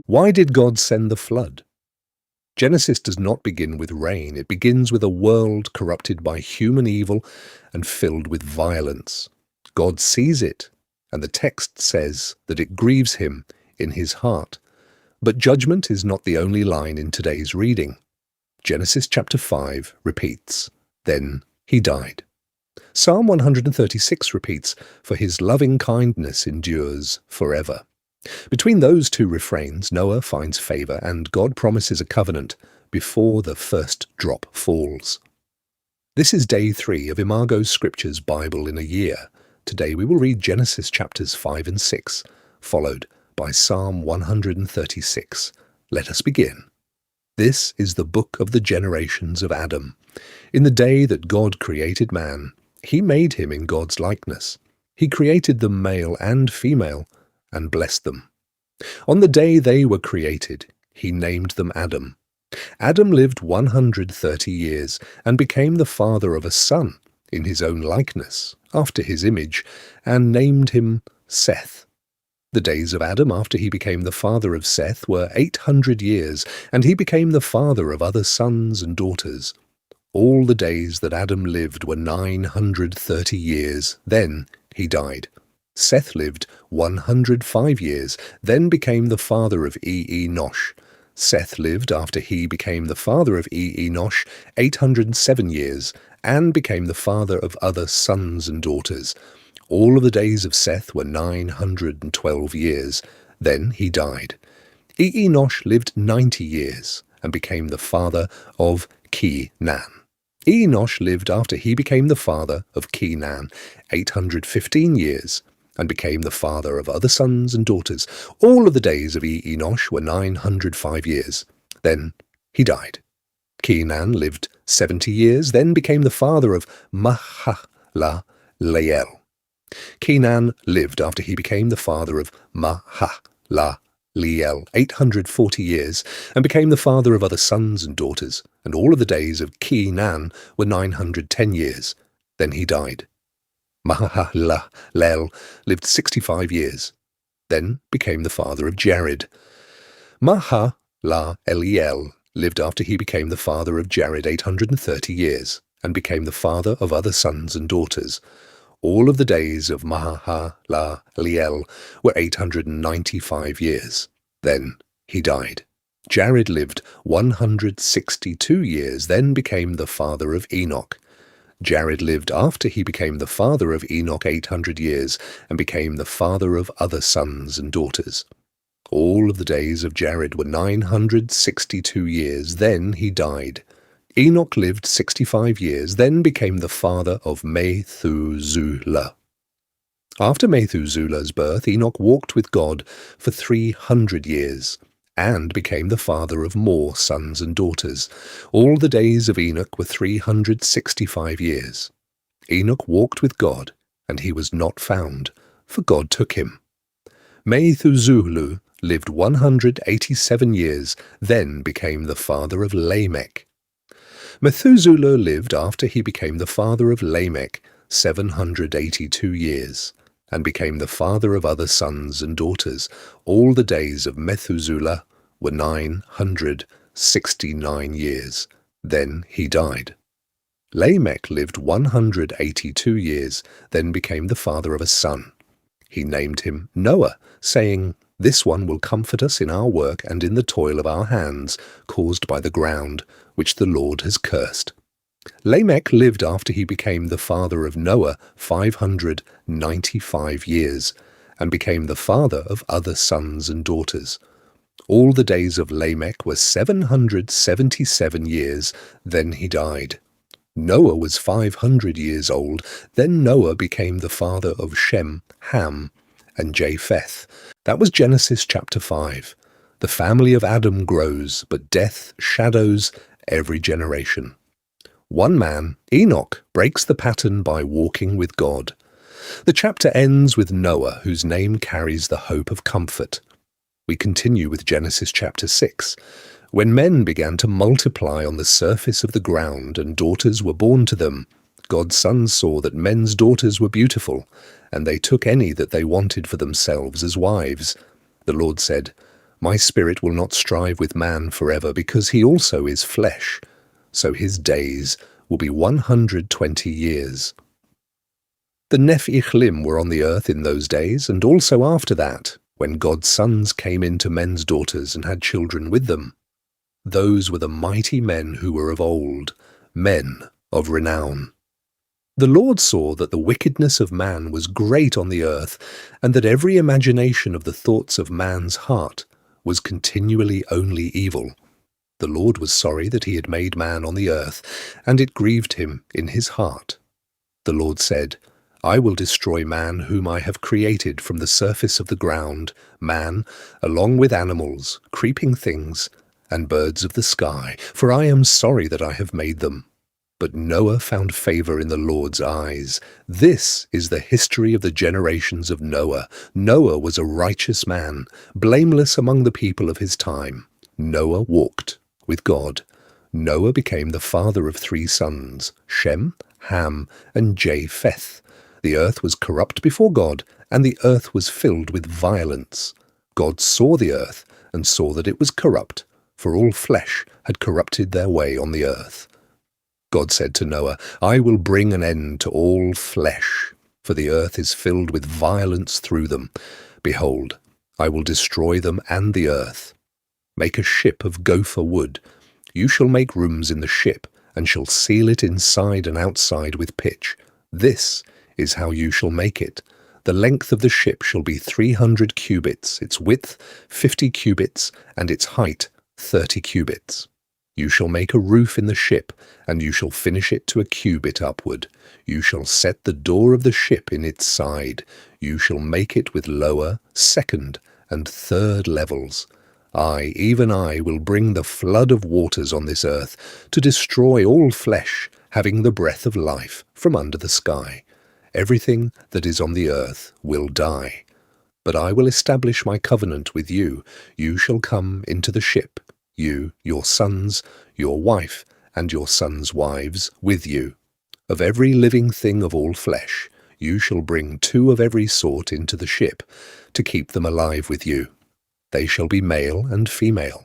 Why did God send the flood? Genesis does not begin with rain. It begins with a world corrupted by human evil and filled with violence. God sees it, and the text says that it grieves him in his heart. But judgment is not the only line in today's reading. Genesis chapter 5 repeats, "Then he died." Psalm 136 repeats, "For his loving kindness endures forever." Between those two refrains, Noah finds favor and God promises a covenant before the first drop falls. This is day 3 of Imago's Scriptures Bible in a year. Today we will read Genesis chapters 5 and 6, followed by Psalm 136. Let us begin. This is the book of the generations of Adam. In the day that God created man, he made him in God's likeness. He created them male and female, and blessed them. On the day they were created, he named them Adam. Adam lived 130 years and became the father of a son in his own likeness, after his image, and named him Seth. The days of Adam after he became the father of Seth were 800 years, and he became the father of other sons and daughters. All the days that Adam lived were 930 years, then he died. Seth lived 105 years, then became the father of Enoch. Seth lived after he became the father of Enoch 807 years, and became the father of other sons and daughters. All of the days of Seth were 912 years, then he died. Enoch lived 90 years, and became the father of Kenan. Enoch lived after he became the father of Kenan 815 years, and became the father of other sons and daughters. All of the days of Enoch were 905 years. Then he died. Kenan lived 70 years, then became the father of Methuselah. Kenan lived after he became the father of Methuselah 840 years, and became the father of other sons and daughters. And all of the days of Kenan were 910 years. Then he died. Methuselah lived 65 years, then became the father of Jared. Methuselah lived after he became the father of Jared 830 years, and became the father of other sons and daughters. All of the days of Methuselah were 895 years. Then he died. Jared lived 162 years, then became the father of Enoch. Jared lived after he became the father of Enoch 800 years, and became the father of other sons and daughters. All of the days of Jared were 962 years, then he died. Enoch lived 65 years, then became the father of Methuselah. After Methuselah's birth, Enoch walked with God for 300 years, and became the father of more sons and daughters. All the days of Enoch were 365 years. Enoch walked with God, and he was not found, for God took him. Methuselah lived 187 years, then became the father of Lamech. Methuselah lived after he became the father of Lamech 782 years, and became the father of other sons and daughters. All the days of Methuselah were 969 years. Then he died. Lamech lived 182 years, then became the father of a son. He named him Noah, saying, "This one will comfort us in our work and in the toil of our hands, caused by the ground, which the Lord has cursed." Lamech lived after he became the father of Noah 595 years, and became the father of other sons and daughters. All the days of Lamech were 777 years, then he died. Noah was 500 years old, then Noah became the father of Shem, Ham, and Japheth. That was Genesis chapter 5. The family of Adam grows, but death shadows every generation. One man, Enoch, breaks the pattern by walking with God. The chapter ends with Noah, whose name carries the hope of comfort. We continue with Genesis chapter 6. When men began to multiply on the surface of the ground and daughters were born to them, God's sons saw that men's daughters were beautiful, and they took any that they wanted for themselves as wives. The Lord said, My spirit will not strive with man forever, because he also is flesh. So his days will be 120 years. The Nephilim were on the earth in those days, and also after that, when God's sons came into men's daughters and had children with them. Those were the mighty men who were of old, men of renown. The Lord saw that the wickedness of man was great on the earth, and that every imagination of the thoughts of man's heart was continually only evil. The Lord was sorry that he had made man on the earth, and it grieved him in his heart. The Lord said, I will destroy man whom I have created from the surface of the ground, man, along with animals, creeping things, and birds of the sky, for I am sorry that I have made them. But Noah found favor in the Lord's eyes. This is the history of the generations of Noah. Noah was a righteous man, blameless among the people of his time. Noah walked with God. Noah became the father of 3 sons, Shem, Ham, and Japheth. The earth was corrupt before God, and the earth was filled with violence. God saw the earth, and saw that it was corrupt, for all flesh had corrupted their way on the earth. God said to Noah, I will bring an end to all flesh, for the earth is filled with violence through them. Behold, I will destroy them and the earth. Make a ship of gopher wood. You shall make rooms in the ship, and shall seal it inside and outside with pitch. This is how you shall make it. The length of the ship shall be 300 cubits, its width 50 cubits, and its height 30 cubits. You shall make a roof in the ship, and you shall finish it to a cubit upward. You shall set the door of the ship in its side. You shall make it with lower, second, and third levels. I, even I, will bring the flood of waters on this earth, to destroy all flesh, having the breath of life from under the sky. Everything that is on the earth will die. But I will establish my covenant with you. You shall come into the ship, you, your sons, your wife, and your sons' wives with you. Of every living thing of all flesh, you shall bring 2 of every sort into the ship, to keep them alive with you. They shall be male and female.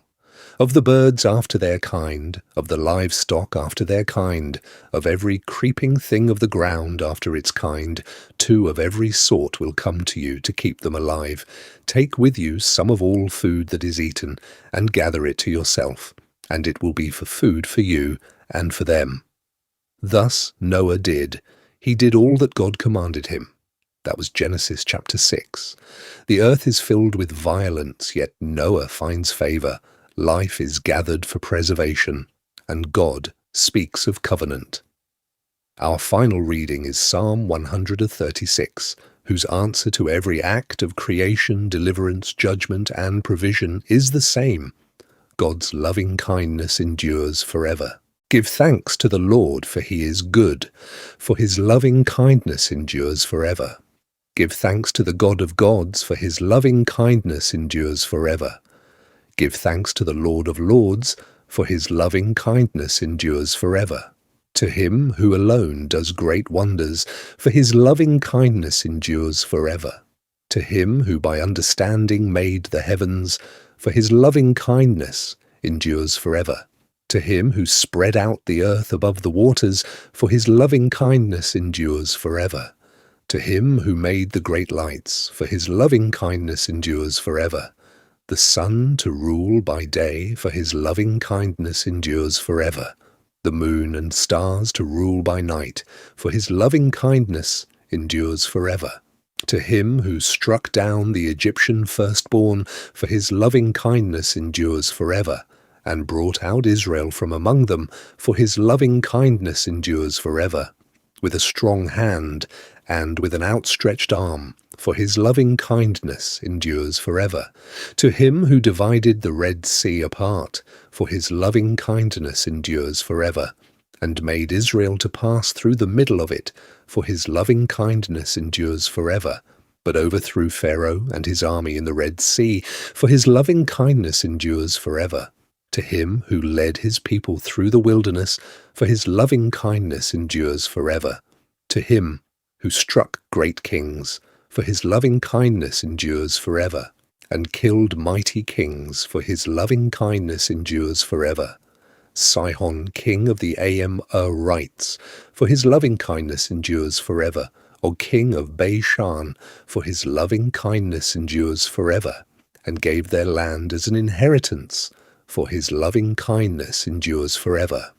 Of the birds after their kind, of the livestock after their kind, of every creeping thing of the ground after its kind, 2 of every sort will come to you to keep them alive. Take with you some of all food that is eaten, and gather it to yourself, and it will be for food for you and for them. Thus Noah did. He did all that God commanded him. That was Genesis chapter 6. The earth is filled with violence, yet Noah finds favor. Life is gathered for preservation, and God speaks of covenant. Our final reading is Psalm 136, whose answer to every act of creation, deliverance, judgment, and provision is the same. God's loving kindness endures forever. Give thanks to the Lord, for he is good, for his loving kindness endures forever. Give thanks to the God of gods, for his loving kindness endures forever. Give thanks to the Lord of lords, for his loving kindness endures forever. To him who alone does great wonders, for his loving kindness endures forever. To him who by understanding made the heavens, for his loving kindness endures forever. To him who spread out the earth above the waters, for his loving kindness endures forever. To him who made the great lights, for his loving kindness endures forever. The sun to rule by day, for his loving kindness endures forever. The moon and stars to rule by night, for his loving kindness endures forever. To him who struck down the Egyptian firstborn, for his loving kindness endures forever, and brought out Israel from among them, for his loving kindness endures forever. With a strong hand and with an outstretched arm, for his loving kindness endures forever. To him who divided the Red Sea apart, for his loving kindness endures forever, and made Israel to pass through the middle of it, for his loving kindness endures forever, but overthrew Pharaoh and his army in the Red Sea, for his loving kindness endures forever. To him who led his people through the wilderness, for his loving kindness endures forever. To him who struck great kings, for his loving kindness endures forever, and killed mighty kings, for his loving kindness endures forever. Sihon, king of the Amorites, for his loving kindness endures forever. Og, king of Bashan, for his loving kindness endures forever, and gave their land as an inheritance, for his loving kindness endures forever.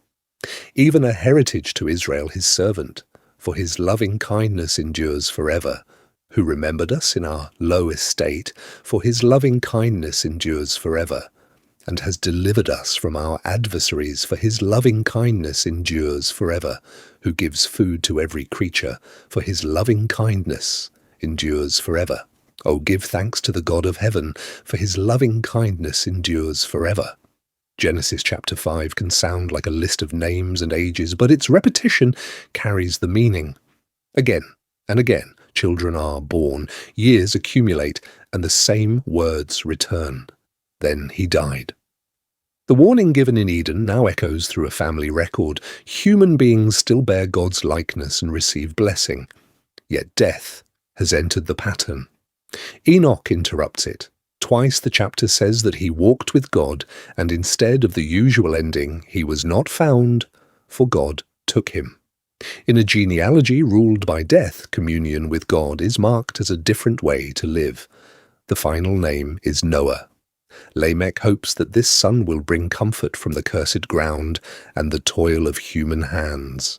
Even a heritage to Israel his servant, for his loving kindness endures forever, who remembered us in our low estate, for his loving kindness endures forever, and has delivered us from our adversaries, for his loving kindness endures forever, who gives food to every creature, for his loving kindness endures forever. O give thanks to the God of heaven, for his loving kindness endures forever. Genesis chapter 5 can sound like a list of names and ages, but its repetition carries the meaning. Again and again, children are born, years accumulate, and the same words return. Then he died. The warning given in Eden now echoes through a family record. Human beings still bear God's likeness and receive blessing. Yet death has entered the pattern. Enoch interrupts it. Twice the chapter says that he walked with God, and instead of the usual ending, he was not found, for God took him. In a genealogy ruled by death, communion with God is marked as a different way to live. The final name is Noah. Lamech hopes that this son will bring comfort from the cursed ground and the toil of human hands.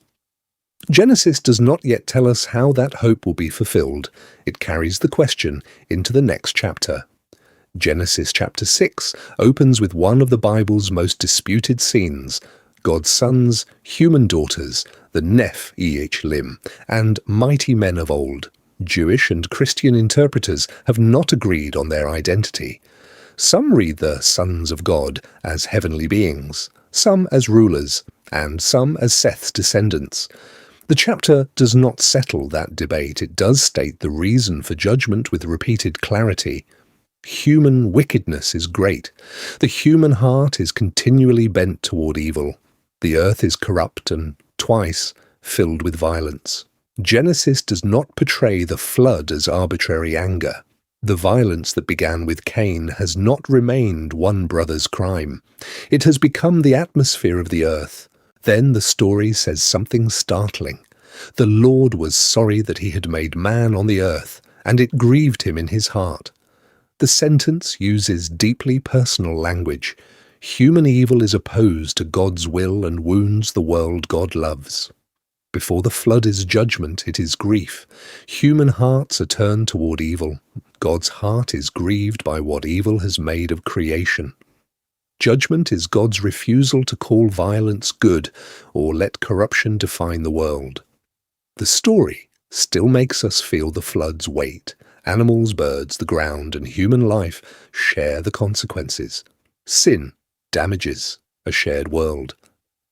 Genesis does not yet tell us how that hope will be fulfilled. It carries the question into the next chapter. Genesis chapter 6 opens with one of the Bible's most disputed scenes: God's sons, human daughters, the Nephilim, and mighty men of old. Jewish and Christian interpreters have not agreed on their identity. Some read the sons of God as heavenly beings, some as rulers, and some as Seth's descendants. The chapter does not settle that debate. It does state the reason for judgment with repeated clarity. Human wickedness is great. The human heart is continually bent toward evil. The earth is corrupt and twice filled with violence. Genesis does not portray the flood as arbitrary anger. The violence that began with Cain has not remained one brother's crime. It has become the atmosphere of the earth. Then the story says something startling. The Lord was sorry that he had made man on the earth, and it grieved him in his heart. The sentence uses deeply personal language. Human evil is opposed to God's will and wounds the world God loves. Before the flood is judgment, it is grief. Human hearts are turned toward evil. God's heart is grieved by what evil has made of creation. Judgment is God's refusal to call violence good or let corruption define the world. The story still makes us feel the flood's weight. Animals, birds, the ground, and human life share the consequences. Sin damages a shared world.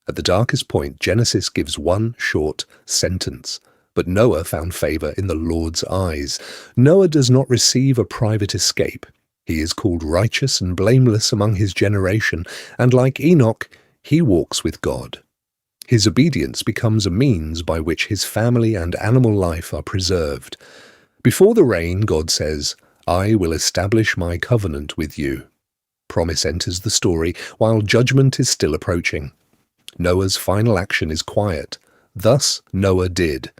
At the darkest point, Genesis gives one short sentence. But Noah found favor in the Lord's eyes. Noah does not receive a private escape. He is called righteous and blameless among his generation, and like Enoch, he walks with God. His obedience becomes a means by which his family and animal life are preserved. Before the rain, God says, "I will establish my covenant with you." Promise enters the story while judgment is still approaching. Noah's final action is quiet. Thus Noah did.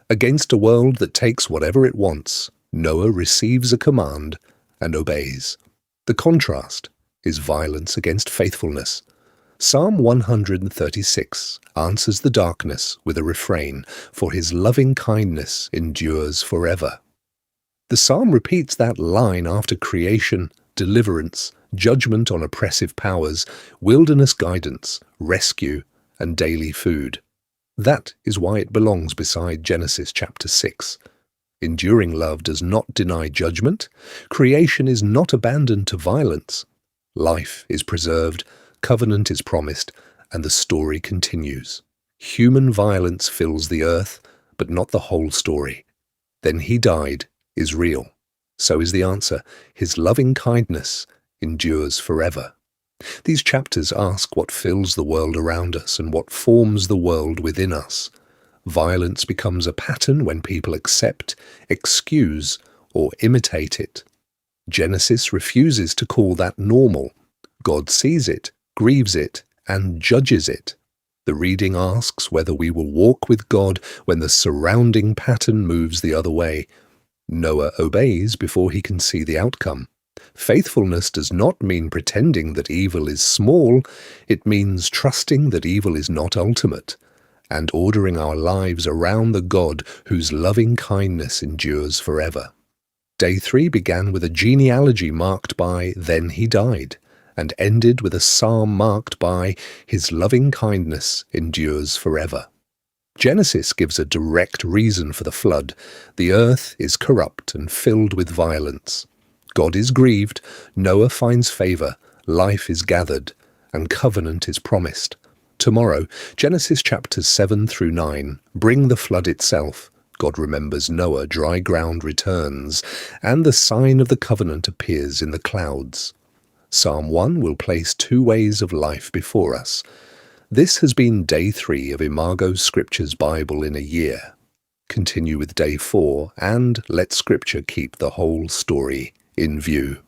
Against a world that takes whatever it wants, Noah receives a command and obeys. The contrast is violence against faithfulness. Psalm 136 answers the darkness with a refrain, "For his loving kindness endures forever." The psalm repeats that line after creation, deliverance, judgment on oppressive powers, wilderness guidance, rescue, and daily food. That is why it belongs beside Genesis chapter 6. Enduring love does not deny judgment. Creation is not abandoned to violence. Life is preserved, covenant is promised, and the story continues. Human violence fills the earth, but not the whole story. Then he died is real. So is the answer. His loving kindness endures forever. These chapters ask what fills the world around us and what forms the world within us. Violence becomes a pattern when people accept, excuse, or imitate it. Genesis refuses to call that normal. God sees it, grieves it, and judges it. The reading asks whether we will walk with God when the surrounding pattern moves the other way. Noah obeys before he can see the outcome. Faithfulness does not mean pretending that evil is small, it means trusting that evil is not ultimate, and ordering our lives around the God whose loving kindness endures forever. Day 3 began with a genealogy marked by "Then he died," and ended with a psalm marked by "His loving kindness endures forever." Genesis gives a direct reason for the flood. The earth is corrupt and filled with violence. God is grieved, Noah finds favor, life is gathered, and covenant is promised. Tomorrow, Genesis chapters 7 through 9, bring the flood itself. God remembers Noah, dry ground returns, and the sign of the covenant appears in the clouds. Psalm 1 will place two ways of life before us. This has been Day 3 of Imago Scripture's Bible in a year. Continue with Day 4 and let Scripture keep the whole story in view.